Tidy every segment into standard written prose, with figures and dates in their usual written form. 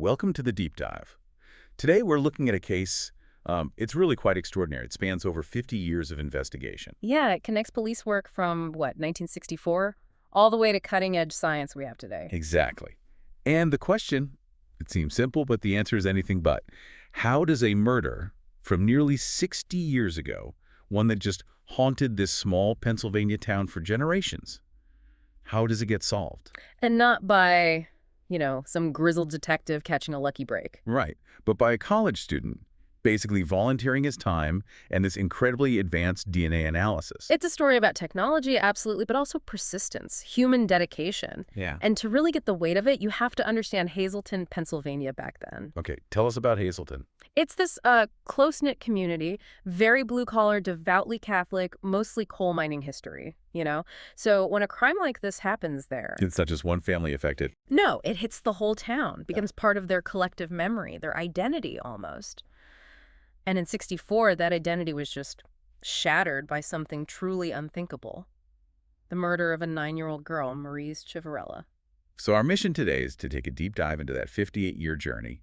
welcome to the Deep Dive. Today we're looking at a case, it's really quite extraordinary. It spans over 50 years of investigation. Yeah, it connects police work from, 1964, all the way to cutting-edge science we have today. Exactly. And the question, it seems simple, but the answer is anything but. How does a murder from nearly 60 years ago, one that just haunted this small Pennsylvania town for generations, how does it get solved? And not by, some grizzled detective catching a lucky break. Right, but by a college student, basically volunteering his time and this incredibly advanced DNA analysis. It's a story about technology, absolutely, but also persistence, human dedication. Yeah. And to really get the weight of it, you have to understand Hazleton, Pennsylvania back then. Okay, tell us about Hazleton. It's this close-knit community, very blue-collar, devoutly Catholic, mostly coal mining history, So when a crime like this happens there... It's not just one family affected. No, it hits the whole town, becomes part of their collective memory, their identity almost. And in '64, that identity was just shattered by something truly unthinkable. The murder of a 9-year-old girl, Marise Chiverella. So our mission today is to take a deep dive into that 58-year journey.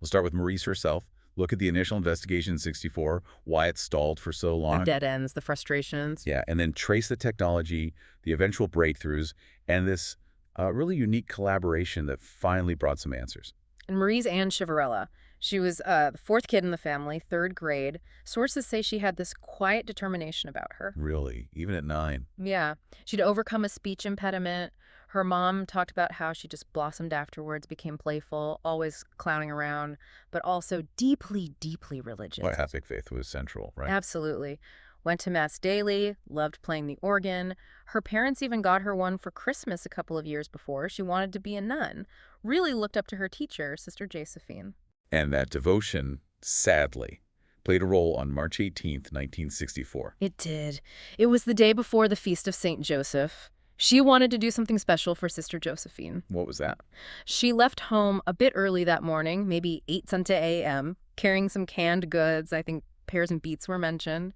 We'll start with Marise herself, look at the initial investigation in '64, why it stalled for so long. The dead ends, the frustrations. Yeah, and then trace the technology, the eventual breakthroughs, and this really unique collaboration that finally brought some answers. And Marise Ann Chiverella. She was the fourth kid in the family, third grade. Sources say she had this quiet determination about her. Really? Even at 9? Yeah. She'd overcome a speech impediment. Her mom talked about how she just blossomed afterwards, became playful, always clowning around, but also deeply, deeply religious. Well, Catholic faith was central, right? Absolutely. Went to Mass daily, loved playing the organ. Her parents even got her one for Christmas a couple of years before. She wanted to be a nun. Really looked up to her teacher, Sister Josephine. And that devotion, sadly, played a role on March 18th, 1964. It did. It was the day before the Feast of St. Joseph. She wanted to do something special for Sister Josephine. What was that? She left home a bit early that morning, maybe 8 a.m., carrying some canned goods. I think pears and beets were mentioned,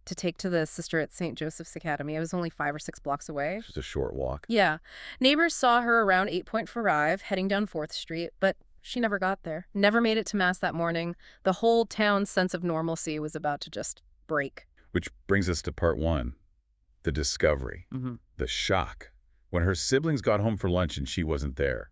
to take to the sister at St. Joseph's Academy. It was only 5 or 6 blocks away. Just a short walk. Yeah. Neighbors saw her around 8 Point Drive, heading down 4th Street, but she never got there. Never made it to Mass that morning. The whole town's sense of normalcy was about to just break. Which brings us to part 1, the discovery, the shock. When her siblings got home for lunch and she wasn't there.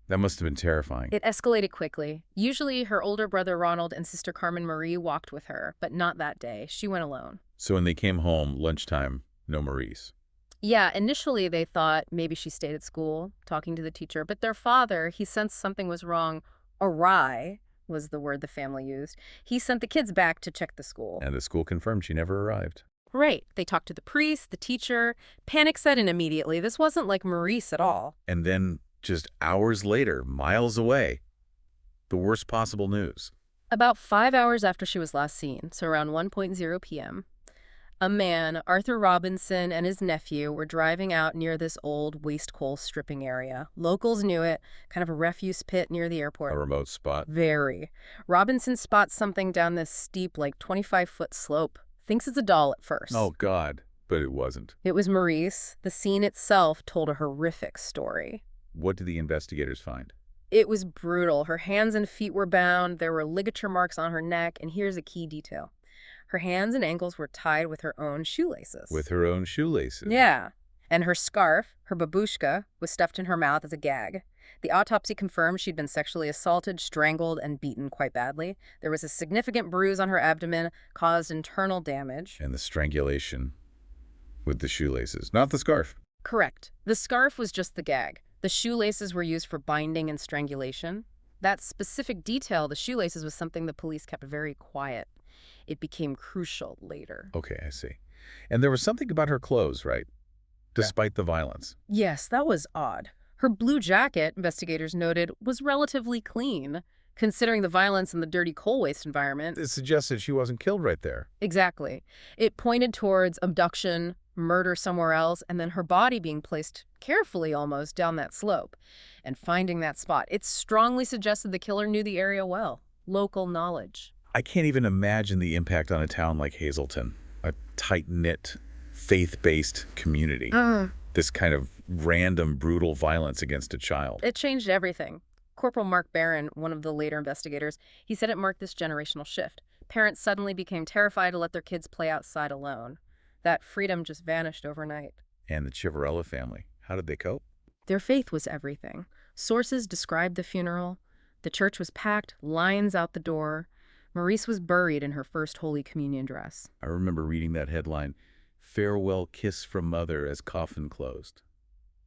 That must have been terrifying. It escalated quickly. Usually her older brother Ronald and sister Carmen Marie walked with her, but not that day. She went alone. So when they came home, lunchtime, no Marise. Yeah, initially they thought maybe she stayed at school, talking to the teacher, but their father, he sensed something was wrong. Awry was the word the family used. He sent the kids back to check the school. And the school confirmed she never arrived. Right. They talked to the priest, the teacher. Panic set in immediately. This wasn't like Marise at all. And then, just hours later, miles away, the worst possible news. About 5 hours after she was last seen, so around 1:00 p.m., a man, Arthur Robinson, and his nephew were driving out near this old waste coal stripping area. Locals knew it, kind of a refuse pit near the airport. A remote spot. Very. Robinson spots something down this steep, 25-foot slope. Thinks it's a doll at first. Oh, God. But it wasn't. It was Marise. The scene itself told a horrific story. What did the investigators find? It was brutal. Her hands and feet were bound. There were ligature marks on her neck. And here's a key detail. Her hands and ankles were tied with her own shoelaces. With her own shoelaces? Yeah. And her scarf, her babushka, was stuffed in her mouth as a gag. The autopsy confirmed she'd been sexually assaulted, strangled, and beaten quite badly. There was a significant bruise on her abdomen, caused internal damage. And the strangulation with the shoelaces, not the scarf. Correct. The scarf was just the gag. The shoelaces were used for binding and strangulation. That specific detail, the shoelaces, was something the police kept very quiet. It became crucial later. Okay, I see. And there was something about her clothes, right? Despite the violence. Yes, that was odd. Her blue jacket, investigators noted, was relatively clean, considering the violence in the dirty coal waste environment. It suggested she wasn't killed right there. Exactly. It pointed towards abduction, murder somewhere else, and then her body being placed carefully almost down that slope. And finding that spot, it strongly suggested the killer knew the area well. Local knowledge. I can't even imagine the impact on a town like Hazleton, a tight-knit, faith-based community. This kind of random, brutal violence against a child. It changed everything. Corporal Mark Barron, one of the later investigators, he said it marked this generational shift. Parents suddenly became terrified to let their kids play outside alone. That freedom just vanished overnight. And the Chiverella family, how did they cope? Their faith was everything. Sources described the funeral. The church was packed, lines out the door. Marise was buried in her first Holy Communion dress. I remember reading that headline, "Farewell Kiss from Mother" as coffin closed.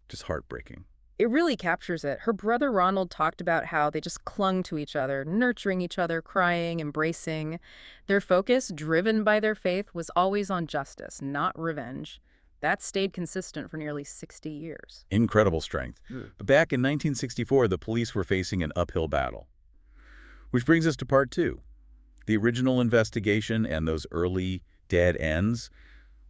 Just heartbreaking. It really captures it. Her brother Ronald talked about how they just clung to each other, nurturing each other, crying, embracing. Their focus, driven by their faith, was always on justice, not revenge. That stayed consistent for nearly 60 years. Incredible strength. But back in 1964, the police were facing an uphill battle. Which brings us to part two. The original investigation and those early dead ends.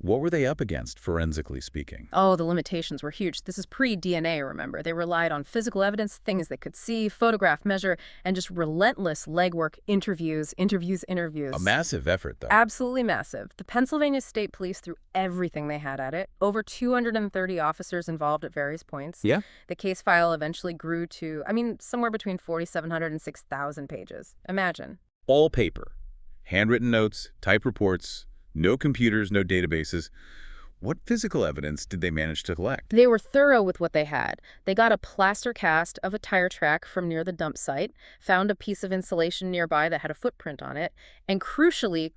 What were they up against, forensically speaking? Oh, the limitations were huge. This is pre-DNA, remember. They relied on physical evidence, things they could see, photograph, measure, and just relentless legwork, interviews. A massive effort, though. Absolutely massive. The Pennsylvania State Police threw everything they had at it. Over 230 officers involved at various points. Yeah? The case file eventually grew to, somewhere between 4,700 and 6,000 pages. Imagine. All paper. Handwritten notes, typed reports, no computers, no databases. What physical evidence did they manage to collect? They were thorough with what they had. They got a plaster cast of a tire track from near the dump site, found a piece of insulation nearby that had a footprint on it, and critically,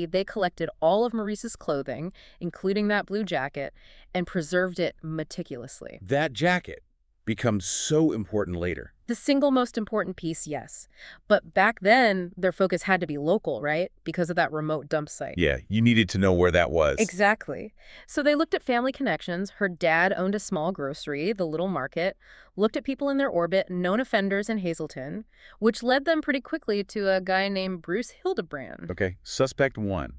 they collected all of Marise's clothing, including that blue jacket, and preserved it meticulously. That jacket becomes so important later. The single most important piece, yes. But back then, their focus had to be local, right? Because of that remote dump site. Yeah, you needed to know where that was. Exactly. So they looked at family connections. Her dad owned a small grocery, the Little Market, looked at people in their orbit, known offenders in Hazleton, which led them pretty quickly to a guy named Bruce Hildebrand. Okay, suspect one.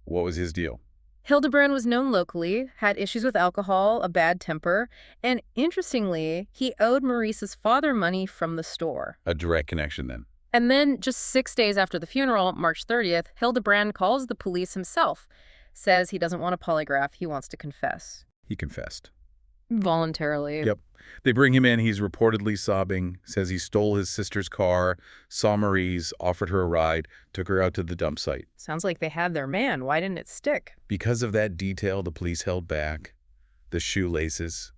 What was his deal? Hildebrand was known locally, had issues with alcohol, a bad temper, and interestingly, he owed Marise's father money from the store. A direct connection, then. And then, just 6 days after the funeral, March 30th, Hildebrand calls the police himself, says he doesn't want a polygraph, he wants to confess. He confessed. Voluntarily. Yep. They bring him in. He's reportedly sobbing, says he stole his sister's car, saw Marise, offered her a ride, took her out to the dump site. Sounds like they had their man. Why didn't it stick? Because of that detail, the police held back. The shoelaces.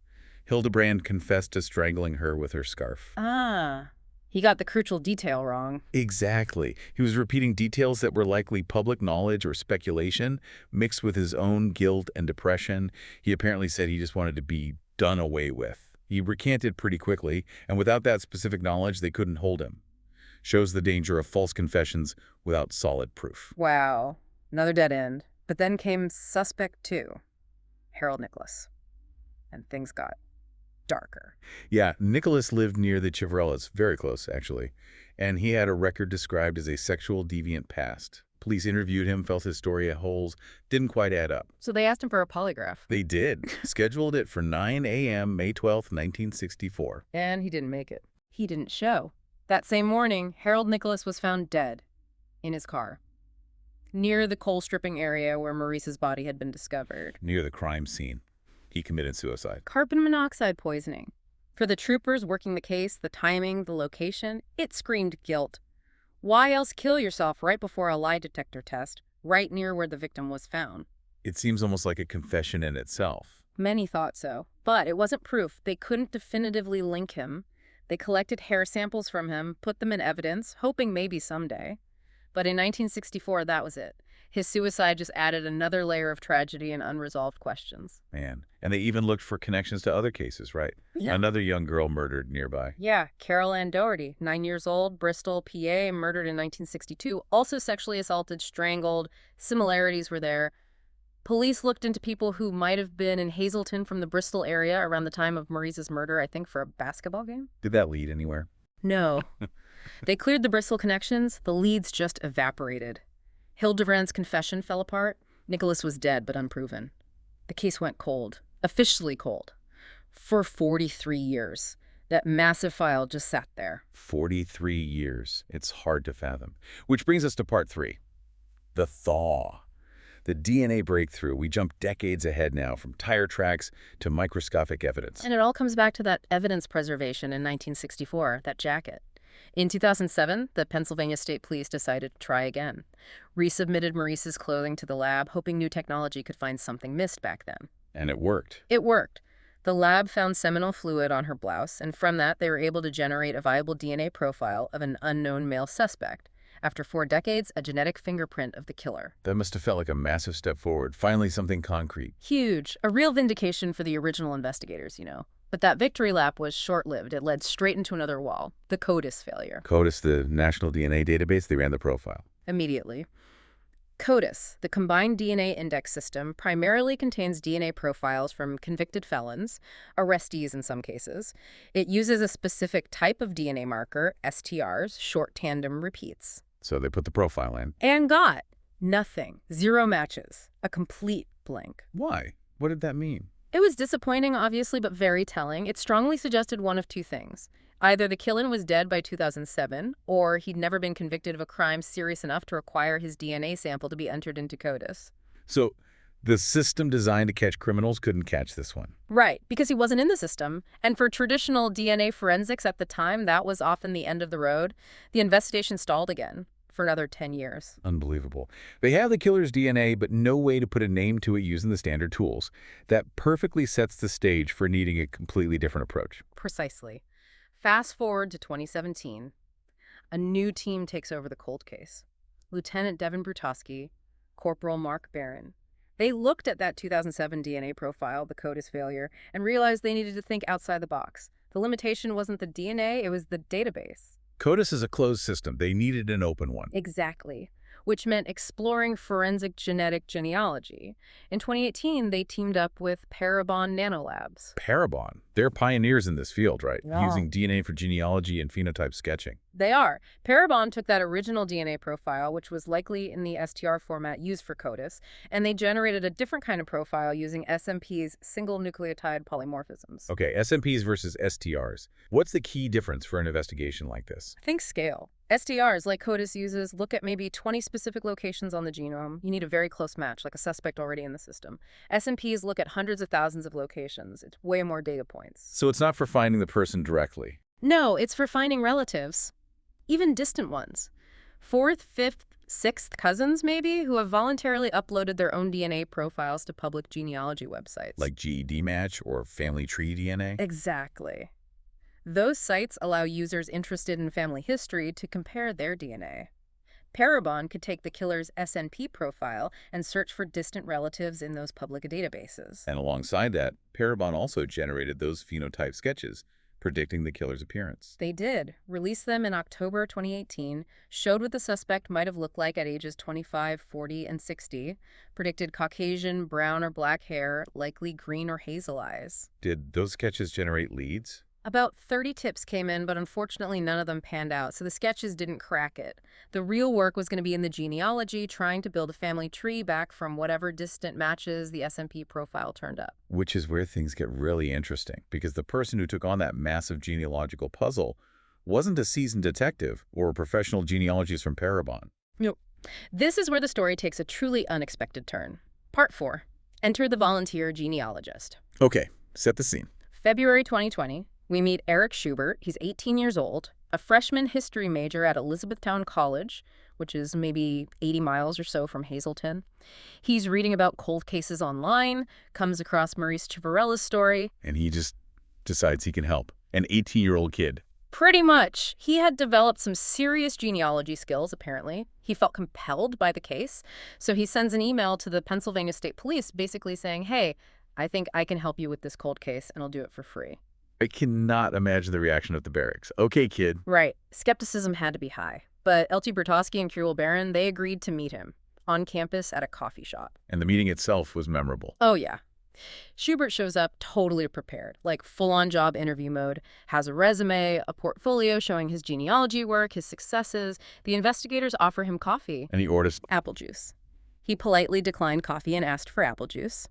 Hildebrand confessed to strangling her with her scarf. Ah. He got the crucial detail wrong. Exactly. He was repeating details that were likely public knowledge or speculation, mixed with his own guilt and depression. He apparently said he just wanted to be done away with. He recanted pretty quickly, and without that specific knowledge, they couldn't hold him. Shows the danger of false confessions without solid proof. Wow. Another dead end. But then came suspect 2, Harold Nicholas. And things got darker. Yeah, Nicholas lived near the Chiverellas, very close, actually, and he had a record described as a sexual deviant past. Police interviewed him, felt his story had holes, didn't quite add up. So they asked him for a polygraph. They did. Scheduled it for 9 a.m., May 12th, 1964. And he didn't make it. He didn't show. That same morning, Harold Nicholas was found dead in his car, near the coal stripping area where Marise's body had been discovered. Near the crime scene. He committed suicide. Carbon monoxide poisoning. For the troopers working the case, the timing, the location, it screamed guilt. Why else kill yourself right before a lie detector test, right near where the victim was found? It seems almost like a confession in itself. Many thought so, but it wasn't proof. They couldn't definitively link him. They collected hair samples from him, put them in evidence, hoping maybe someday. But in 1964, that was it. His suicide just added another layer of tragedy and unresolved questions. Man. And they even looked for connections to other cases, right? Yeah. Another young girl murdered nearby. Yeah, Carol Ann Doherty, 9 years old, Bristol, PA, murdered in 1962. Also sexually assaulted, strangled. Similarities were there. Police looked into people who might have been in Hazleton from the Bristol area around the time of Marise's murder, I think for a basketball game. Did that lead anywhere? No. They cleared the Bristol connections. The leads just evaporated. Hildebrand's confession fell apart. Nicholas was dead, but unproven. The case went cold, officially cold, for 43 years. That massive file just sat there. 43 years. It's hard to fathom. Which brings us to part 3. The thaw. The DNA breakthrough. We jump decades ahead now, from tire tracks to microscopic evidence. And it all comes back to that evidence preservation in 1964, that jacket. In 2007, the Pennsylvania State Police decided to try again. Resubmitted Marise's clothing to the lab, hoping new technology could find something missed back then. And it worked. It worked. The lab found seminal fluid on her blouse, and from that they were able to generate a viable DNA profile of an unknown male suspect. After 4 decades, a genetic fingerprint of the killer. That must have felt like a massive step forward. Finally, something concrete. Huge. A real vindication for the original investigators, But that victory lap was short-lived. It led straight into another wall, the CODIS failure. CODIS, the National DNA Database, they ran the profile. Immediately. CODIS, the Combined DNA Index System, primarily contains DNA profiles from convicted felons, arrestees in some cases. It uses a specific type of DNA marker, STRs, short tandem repeats. So they put the profile in. And got nothing. 0 matches. A complete blank. Why? What did that mean? It was disappointing, obviously, but very telling. It strongly suggested one of 2 things. Either the killer was dead by 2007, or he'd never been convicted of a crime serious enough to require his DNA sample to be entered into CODIS. So the system designed to catch criminals couldn't catch this one. Right, because he wasn't in the system. And for traditional DNA forensics at the time, that was often the end of the road. The investigation stalled again for another 10 years. Unbelievable. They have the killer's DNA, but no way to put a name to it using the standard tools. That perfectly sets the stage for needing a completely different approach. Precisely. Fast forward to 2017. A new team takes over the cold case. Lieutenant Devin Brutowski, Corporal Mark Barron. They looked at that 2007 DNA profile, the CODIS failure, and realized they needed to think outside the box. The limitation wasn't the DNA, it was the database. CODIS is a closed system. They needed an open one. Exactly. Which meant exploring forensic genetic genealogy. In 2018, they teamed up with Parabon Nanolabs. Parabon. They're pioneers in this field, right? Yeah. Using DNA for genealogy and phenotype sketching. They are. Parabon took that original DNA profile, which was likely in the STR format used for CODIS, and they generated a different kind of profile using SNP's single nucleotide polymorphisms. Okay, SNPs versus STRs. What's the key difference for an investigation like this? Think scale. STRs, like CODIS uses, look at maybe 20 specific locations on the genome. You need a very close match, like a suspect already in the system. SNPs look at hundreds of thousands of locations. It's way more data points. So it's not for finding the person directly. No, it's for finding relatives. Even distant ones. 4th, 5th, 6th cousins, maybe, who have voluntarily uploaded their own DNA profiles to public genealogy websites. Like GED Match or Family Tree DNA? Exactly. Those sites allow users interested in family history to compare their DNA. Parabon could take the killer's SNP profile and search for distant relatives in those public databases. And alongside that, Parabon also generated those phenotype sketches, predicting the killer's appearance. They did. Released them in October 2018, showed what the suspect might have looked like at ages 25, 40, and 60, predicted Caucasian, brown or black hair, likely green or hazel eyes. Did those sketches generate leads? About 30 tips came in, but unfortunately none of them panned out, so the sketches didn't crack it. The real work was going to be in the genealogy, trying to build a family tree back from whatever distant matches the SNP profile turned up. Which is where things get really interesting, because the person who took on that massive genealogical puzzle wasn't a seasoned detective or a professional genealogist from Parabon. Nope. This is where the story takes a truly unexpected turn. Part 4. Enter the volunteer genealogist. Okay, set the scene. February 2020. We meet Eric Schubert. He's 18 years old, a freshman history major at Elizabethtown College, which is maybe 80 miles or so from Hazleton. He's reading about cold cases online, comes across Marise Chiverella's story. And he just decides he can help. An 18-year-old kid. Pretty much. He had developed some serious genealogy skills, apparently. He felt compelled by the case, so he sends an email to the Pennsylvania State Police basically saying, hey, I think I can help you with this cold case, and I'll do it for free. I cannot imagine the reaction of the barracks. Okay, kid. Right. Skepticism had to be high. But LT Brutowski and Kirill Barron, they agreed to meet him on campus at a coffee shop. And the meeting itself was memorable. Oh, yeah. Schubert shows up totally prepared, like full-on job interview mode, has a resume, a portfolio showing his genealogy work, his successes. The investigators offer him coffee. And he orders apple juice. He politely declined coffee and asked for apple juice.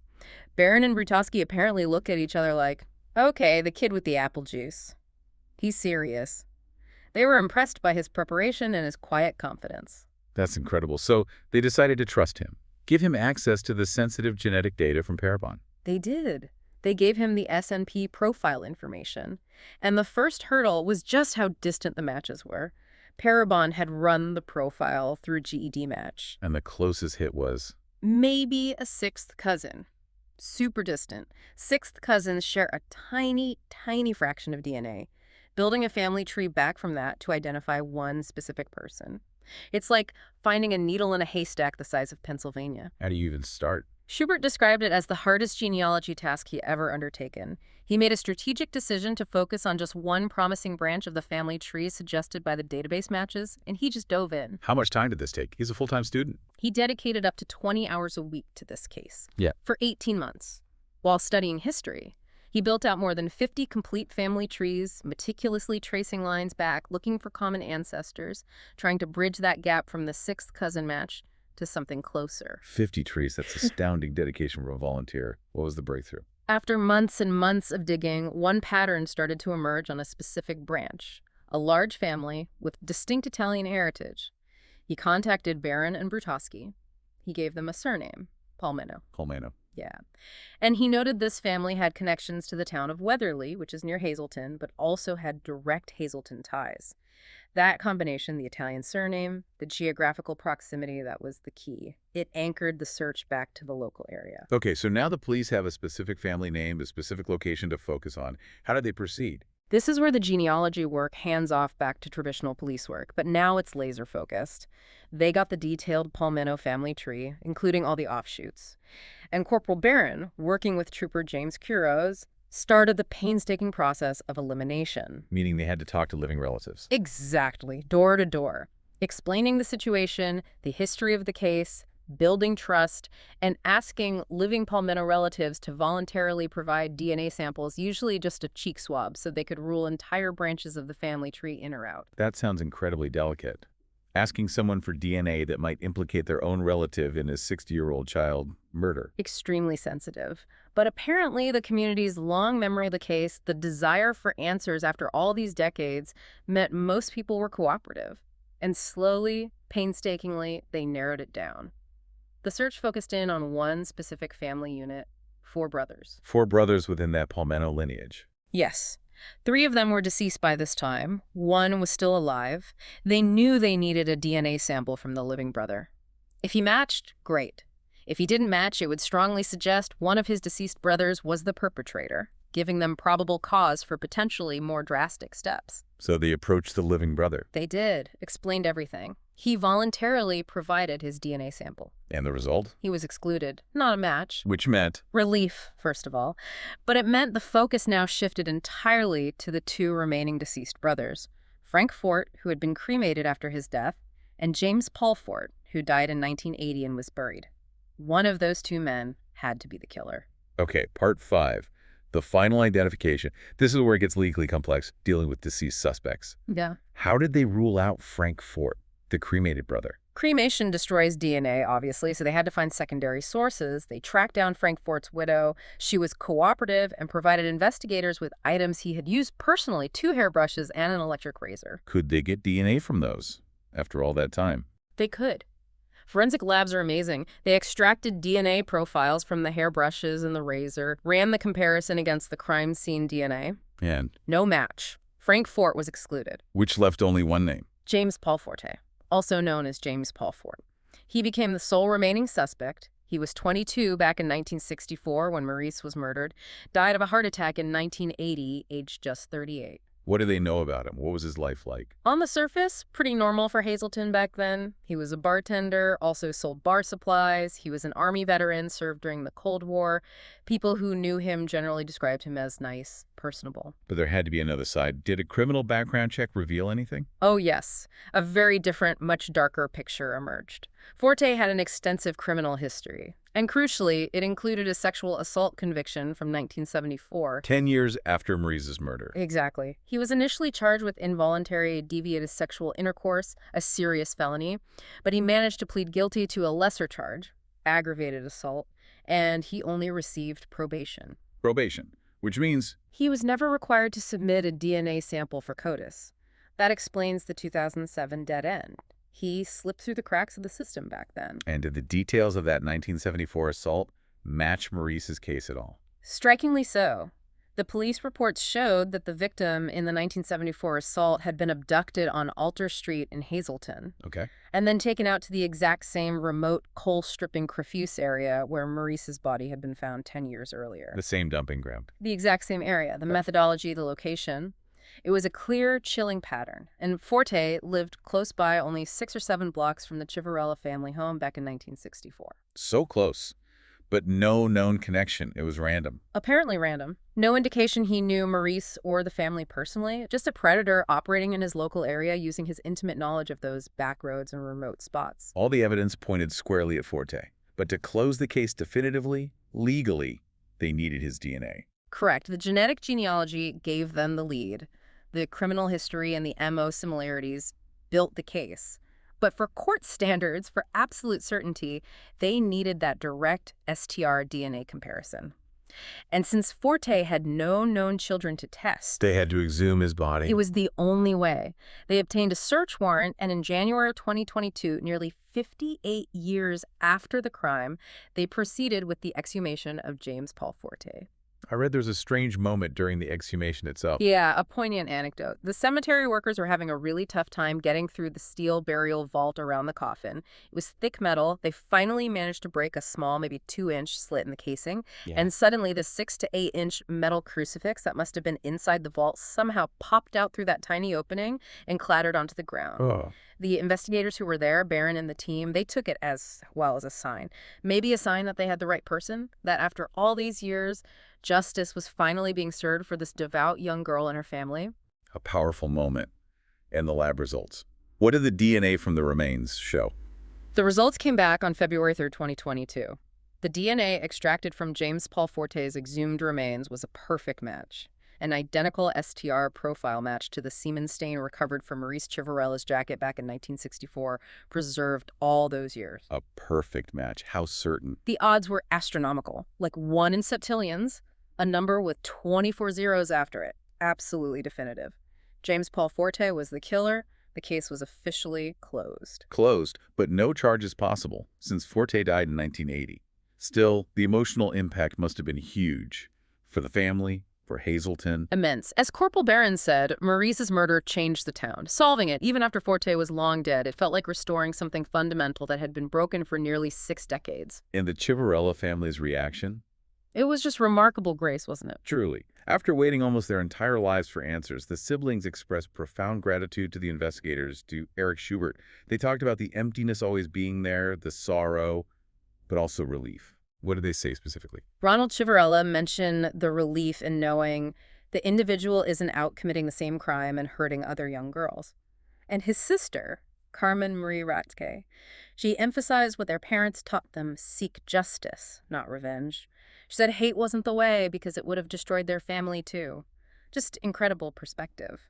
Barron and Brutowski apparently look at each other like, okay, the kid with the apple juice. He's serious. They were impressed by his preparation and his quiet confidence. That's incredible. So they decided to trust him. give him access to the sensitive genetic data from Parabon? They did. They gave him the SNP profile information. And the first hurdle was just how distant the matches were. Parabon had run the profile through GED match. And the closest hit was? Maybe a sixth cousin. Super distant. Sixth cousins share a tiny, tiny fraction of DNA. Building a family tree back from that to identify one specific person. It's like finding a needle in a haystack the size of Pennsylvania. How do you even start? Schubert described it as the hardest genealogy task he ever undertaken. He made a strategic decision to focus on just one promising branch of the family tree suggested by the database matches, and he just dove in. How much time did this take? He's a full-time student. He dedicated up to 20 hours a week to this case. Yeah. For 18 months. While studying history, he built out more than 50 complete family trees, meticulously tracing lines back, looking for common ancestors, trying to bridge that gap from the sixth cousin match to something closer. 50 trees. That's astounding dedication from a volunteer. What was the breakthrough? After months and months of digging, one pattern started to emerge on a specific branch. A large family with distinct Italian heritage. He contacted Baron and Brutowski. He gave them a surname, Palmeno. Palmeno. Yeah. And he noted this family had connections to the town of Weatherly, which is near Hazleton, but also had direct Hazleton ties. That combination, the Italian surname, the geographical proximity, that was the key. It anchored the search back to the local area. Okay, so now the police have a specific family name, a specific location to focus on. How did they proceed? This is where the genealogy work hands off back to traditional police work, but now it's laser-focused. They got the detailed Palmeno family tree, including all the offshoots. And Corporal Barron, working with Trooper James Kuros, started the painstaking process of elimination. Meaning they had to talk to living relatives. Exactly, door to door, explaining the situation, the history of the case, building trust, and asking living Palmeno relatives to voluntarily provide DNA samples, usually just a cheek swab, so they could rule entire branches of the family tree in or out. That sounds incredibly delicate. Asking someone for DNA that might implicate their own relative in his 60-year-old child murder. Extremely sensitive. But apparently the community's long memory of the case, the desire for answers after all these decades, meant most people were cooperative. And slowly, painstakingly, they narrowed it down. The search focused in on one specific family unit, 4 brothers. 4 brothers within that Palmeno lineage. Yes. 3 of them were deceased by this time. 1 was still alive. They knew they needed a DNA sample from the living brother. If he matched, great. If he didn't match, it would strongly suggest one of his deceased brothers was the perpetrator, giving them probable cause for potentially more drastic steps. So they approached the living brother. They did, explained everything. He voluntarily provided his DNA sample. And the result? He was excluded. Not a match. Which meant? Relief, first of all. But it meant the focus now shifted entirely to the 2 remaining deceased brothers, Frank Forte, who had been cremated after his death, and James Paul Forte, who died in 1980 and was buried. One of those 2 men had to be the killer. Okay, part 5. The final identification. This is where it gets legally complex, dealing with deceased suspects. Yeah. How did they rule out Frank Forte, the cremated brother? Cremation destroys DNA, obviously, so they had to find secondary sources. They tracked down Frank Forte's widow. She was cooperative and provided investigators with items he had used personally, 2 hairbrushes and an electric razor. Could they get DNA from those after all that time? They could. Forensic labs are amazing. They extracted DNA profiles from the hairbrushes and the razor, ran the comparison against the crime scene DNA. And? No match. Frank Forte was excluded. Which left only one name. James Paul Forte, also known as James Paul Forte. He became the sole remaining suspect. He was 22 back in 1964 when Marise was murdered, died of a heart attack in 1980, aged just 38. What do they know about him? What was his life like? On the surface, pretty normal for Hazleton back then. He was a bartender, also sold bar supplies. He was an Army veteran, served during the Cold War. People who knew him generally described him as nice, personable. But there had to be another side. Did a criminal background check reveal anything? Oh, yes. A very different, much darker picture emerged. Forte had an extensive criminal history. And crucially, it included a sexual assault conviction from 1974. 10 years after Marise's murder. Exactly. He was initially charged with involuntary deviated sexual intercourse, a serious felony, but he managed to plead guilty to a lesser charge, aggravated assault, and he only received probation. Probation, which means? He was never required to submit a DNA sample for CODIS. That explains the 2007 dead end. He slipped through the cracks of the system back then. And did the details of that 1974 assault match Marise's case at all? Strikingly so. The police reports showed that the victim in the 1974 assault had been abducted on Alter Street in Hazleton Okay. and then taken out to the exact same remote coal-stripping Crefuse area where Marise's body had been found 10 years earlier. The same dumping ground. The exact same area, the methodology, the location. It was a clear, chilling pattern, and Forte lived close by, only 6 or 7 blocks from the Chiverella family home back in 1964. So close, but no known connection. It was random. Apparently random. No indication he knew Marise or the family personally, just a predator operating in his local area using his intimate knowledge of those back roads and remote spots. All the evidence pointed squarely at Forte. But to close the case definitively, legally, they needed his DNA. Correct. The genetic genealogy gave them the lead. The criminal history and the MO similarities built the case. But for court standards, for absolute certainty, they needed that direct STR DNA comparison. And since Forte had no known children to test, They had to exhume his body. it was the only way. They obtained a search warrant, and in January of 2022, nearly 58 years after the crime, they proceeded with the exhumation of James Paul Forte. I read there's a strange moment during the exhumation itself. Yeah, a poignant anecdote. The cemetery workers were having a really tough time getting through the steel burial vault around the coffin. It was thick metal. They finally managed to break a small, maybe 2-inch slit in the casing. Yeah. And suddenly the 6 to 8-inch metal crucifix that must have been inside the vault somehow popped out through that tiny opening and clattered onto the ground. Oh. The investigators who were there, Barron and the team, they took it as well as a sign. Maybe a sign that they had the right person, that after all these years, justice was finally being served for this devout young girl and her family. A powerful moment. And the lab results. What did the DNA from the remains show? The results came back on February 3rd, 2022. The DNA extracted from James Paul Forte's exhumed remains was a perfect match. An identical STR profile match to the semen stain recovered from Marise Chiverella's jacket back in 1964, preserved all those years. A perfect match. How certain? The odds were astronomical, like 1 in septillions, a number with 24 zeros after it. Absolutely definitive. James Paul Forte was the killer. The case was officially closed. Closed, but no charges possible, since Forte died in 1980. Still, the emotional impact must have been huge. For the family, for Hazleton. Immense. As Corporal Barron said, Marise's murder changed the town. Solving it, even after Forte was long dead, it felt like restoring something fundamental that had been broken for nearly 6 decades. And the Chiverella family's reaction? It was just remarkable grace, wasn't it? Truly. After waiting almost their entire lives for answers, the siblings expressed profound gratitude to the investigators, to Eric Schubert. They talked about the emptiness always being there, the sorrow, but also relief. What did they say specifically? Ronald Chiverella mentioned the relief in knowing the individual isn't out committing the same crime and hurting other young girls. And his sister, Carmen Marie Ratzke, she emphasized what their parents taught them: seek justice, not revenge. She said hate wasn't the way because it would have destroyed their family too. Just incredible perspective.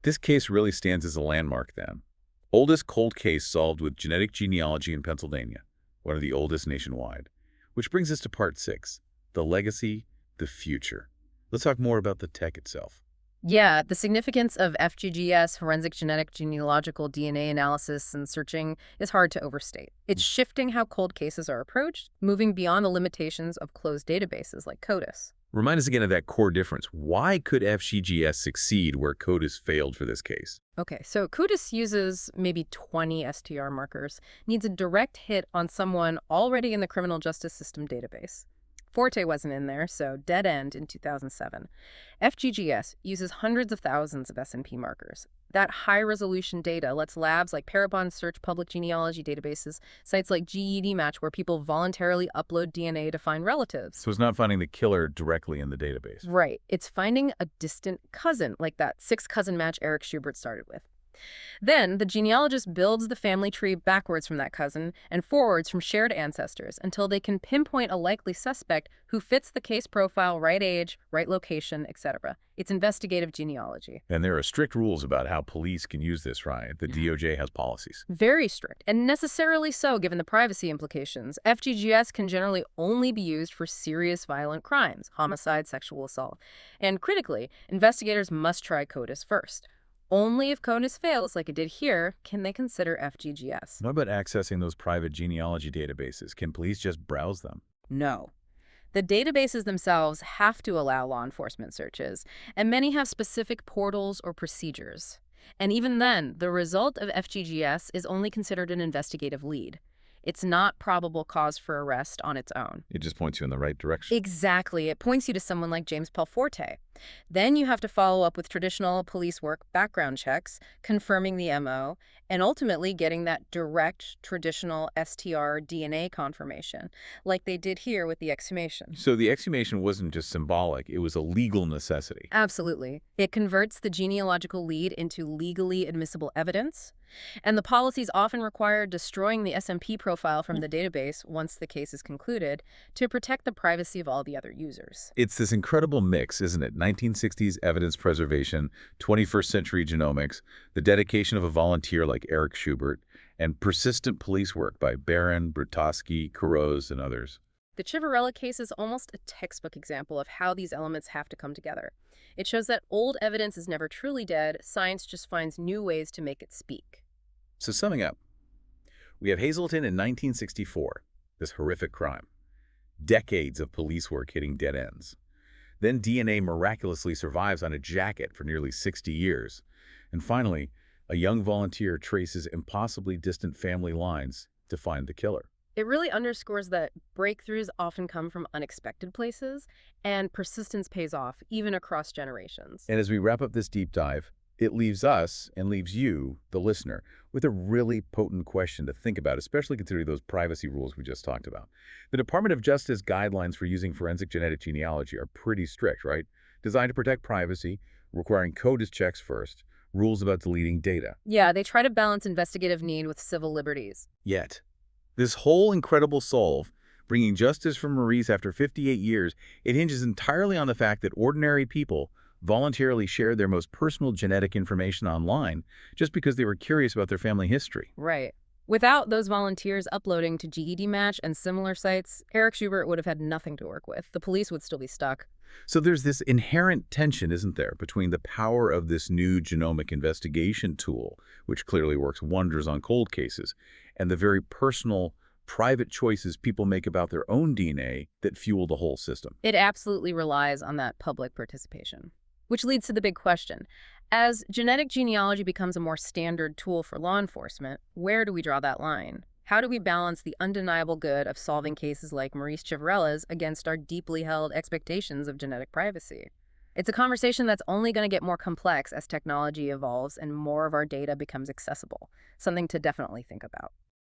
This case really stands as a landmark then. Oldest cold case solved with genetic genealogy in Pennsylvania, one of the oldest nationwide. Which brings us to part 6, the legacy, the future. Let's talk more about the tech itself. Yeah, the significance of FGGS, forensic genetic genealogical DNA analysis and searching, is hard to overstate. It's shifting how cold cases are approached, moving beyond the limitations of closed databases like CODIS. Remind us again of that core difference. Why could FGGS succeed where CODIS failed for this case? Okay, so CODIS uses maybe 20 STR markers, needs a direct hit on someone already in the criminal justice system database. Forte wasn't in there, so dead end in 2007. FGGS uses hundreds of thousands of SNP markers. That high-resolution data lets labs like Parabon search public genealogy databases, sites like GED Match where people voluntarily upload DNA to find relatives. So it's not finding the killer directly in the database. Right. It's finding a distant cousin, like that 6-cousin match Eric Schubert started with. Then, the genealogist builds the family tree backwards from that cousin and forwards from shared ancestors until they can pinpoint a likely suspect who fits the case profile, right age, right location, etc. It's investigative genealogy. And there are strict rules about how police can use this, right? The DOJ has policies. Very strict, and necessarily so given the privacy implications. FGGS can generally only be used for serious violent crimes, homicide, sexual assault. And critically, investigators must try CODIS first. Only if CONUS fails, like it did here, can they consider FGGS. What about accessing those private genealogy databases? Can police just browse them? No. The databases themselves have to allow law enforcement searches, and many have specific portals or procedures. And even then, the result of FGGS is only considered an investigative lead. It's not probable cause for arrest on its own. It just points you in the right direction. Exactly. It points you to someone like James Paul Forte. Then you have to follow up with traditional police work background checks, confirming the MO, and ultimately getting that direct traditional STR DNA confirmation, like they did here with the exhumation. So the exhumation wasn't just symbolic, it was a legal necessity. Absolutely. It converts the genealogical lead into legally admissible evidence, and the policies often require destroying the SMP profile from the database once the case is concluded to protect the privacy of all the other users. It's this incredible mix, isn't it? 1960s evidence preservation, 21st century genomics, the dedication of a volunteer like Eric Schubert, and persistent police work by Barron, Brutowski, Kurose, and others. The Chiverella case is almost a textbook example of how these elements have to come together. It shows that old evidence is never truly dead, science just finds new ways to make it speak. So summing up, we have Hazleton in 1964, this horrific crime. Decades of police work hitting dead ends. Then DNA miraculously survives on a jacket for nearly 60 years. And finally, a young volunteer traces impossibly distant family lines to find the killer. It really underscores that breakthroughs often come from unexpected places, and persistence pays off, even across generations. And as we wrap up this deep dive, it leaves us and leaves you, the listener, with a really potent question to think about, especially considering those privacy rules we just talked about. The Department of Justice guidelines for using forensic genetic genealogy are pretty strict, right? Designed to protect privacy, requiring CODIS checks first, rules about deleting data. Yeah, they try to balance investigative need with civil liberties. Yet, this whole incredible solve, bringing justice for Marise after 58 years, it hinges entirely on the fact that ordinary people voluntarily shared their most personal genetic information online just because they were curious about their family history. Right. Without those volunteers uploading to GED Match and similar sites, Eric Schubert would have had nothing to work with. The police would still be stuck. So there's this inherent tension, isn't there, between the power of this new genomic investigation tool, which clearly works wonders on cold cases, and the very personal, private choices people make about their own DNA that fuel the whole system. It absolutely relies on that public participation. Which leads to the big question. As genetic genealogy becomes a more standard tool for law enforcement, where do we draw that line? How do we balance the undeniable good of solving cases like Marise Chiverella's against our deeply held expectations of genetic privacy? It's a conversation that's only going to get more complex as technology evolves and more of our data becomes accessible, something to definitely think about.